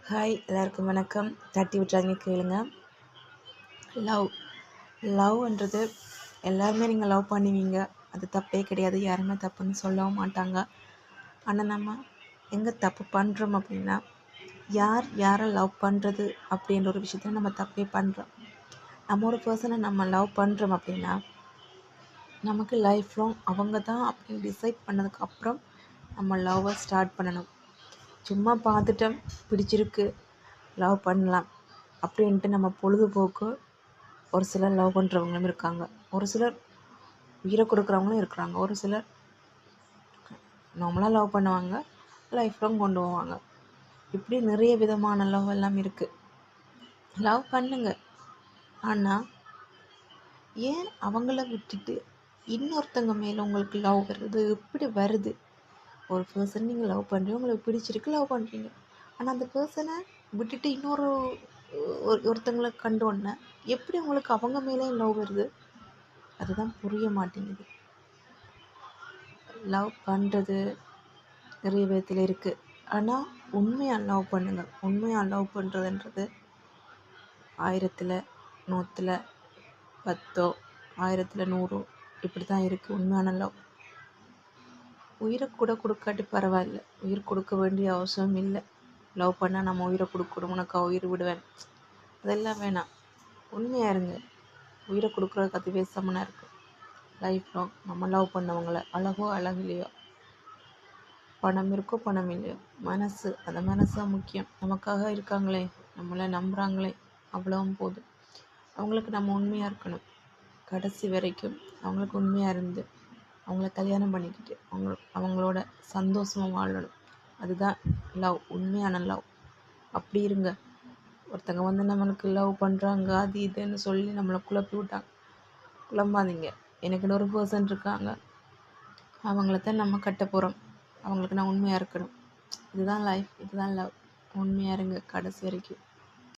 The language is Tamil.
ஹாய் எல்லாருக்கும் வணக்கம். தட்டி விட்டுறாதீங்க, கேளுங்க. லவ் லவ்ன்றது எல்லாருமே நீங்கள் லவ் பண்ணுவீங்க. அது தப்பே கிடையாது, யாருமே தப்புன்னு சொல்லவும் மாட்டாங்க. ஆனால் நம்ம எங்கே தப்பு பண்ணுறோம் அப்படின்னா, யாரை லவ் பண்ணுறது அப்படின்ற ஒரு விஷயத்தில் நம்ம தப்பே பண்ணுறோம். நம்ம ஒரு பர்சனை நம்ம லவ் பண்ணுறோம் அப்படின்னா, நமக்கு லைஃப் லாங் அவங்க தான் அப்படின்னு டிசைட் பண்ணதுக்கப்புறம் நம்ம லவ்வை ஸ்டார்ட் பண்ணணும். சும்மா பார்த்துட்டோம், பிடிச்சிருக்கு, லவ் பண்ணலாம் அப்படின்ட்டு நம்ம பொழுதுபோக்கு ஒரு சிலர் லவ் பண்ணுறவங்களும் இருக்காங்க. ஒரு சிலர் உயிரை கொடுக்குறவங்களும் இருக்கிறாங்க. ஒரு சிலர் நார்மலாக லவ் பண்ணுவாங்க, லைஃப் லாங் கொண்டு போவாங்க. இப்படி நிறைய விதமான லவ் எல்லாம் இருக்குது. லவ் பண்ணுங்க, ஆனால் ஏன் அவங்கள விட்டுட்டு இன்னொருத்தங்க மேலே உங்களுக்கு லவ் வருது? எப்படி வருது? ஒரு பர்சன் நீங்கள் லவ் பண்ணுறீங்க, உங்களுக்கு பிடிச்சிருக்கு, லவ் பண்ணுறீங்க. ஆனால் அந்த பர்சனை விட்டுட்டு ஒருத்தங்களை கண்டோன்னே எப்படி உங்களுக்கு அவங்க மேலே லவ் வருது? அதுதான் புரிய மாட்டேங்குது. லவ் பண்ணுறது நிறைய விதத்தில் இருக்குது. ஆனால் உண்மையாக லவ் பண்ணுங்கள். உண்மையாக லவ் பண்ணுறதுன்றது 1000ல் 100ல் 10, 1000ல் 100 இப்படி தான் இருக்குது உண்மையான லவ். உயிரை கூட கொடுக்காட்டி பரவாயில்ல, உயிர் கொடுக்க வேண்டிய அவசியம் இல்லை. லவ் பண்ணால் நம்ம உயிரை கொடுக்கணும், உனக்கு உயிர் விடுவேன், அதெல்லாம் வேணாம். உண்மையாக இருங்க. உயிரை கொடுக்குறதுக்கு அதுவே சமனாக இருக்குது. லைஃப் லாங் நம்ம லவ் பண்ணவங்கள அழகோ அழகிலையோ, பணம் இருக்கோ பணம் இல்லையோ, அந்த மனசு தான் முக்கியம். நமக்காக இருக்காங்களே, நம்மளை நம்புகிறாங்களே, அவ்வளவும் போதும். அவங்களுக்கு நம்ம உண்மையாக இருக்கணும். கடைசி வரைக்கும் அவங்களுக்கு உண்மையாக இருந்து அவங்கள கல்யாணம் பண்ணிக்கிட்டு அவங்களோட சந்தோஷமாக வாழணும். அதுதான் லவ், உண்மையான லவ். அப்படி இருங்க. ஒருத்தங்க வந்து நம்மளுக்கு லவ் பண்ணுறாங்க அது இதுன்னு சொல்லி நம்மளை குழப்பி விட்டாங்க. குழம்பாதீங்க. எனக்கு இன்னொரு பர்சன் இருக்காங்க, அவங்கள தான் நம்ம கட்ட போகிறோம். அவங்களுக்கு நான் உண்மையாக இருக்கணும். இதுதான் லைஃப், இதுதான் லவ். உண்மையாக இருங்க கடைசி வரைக்கும்.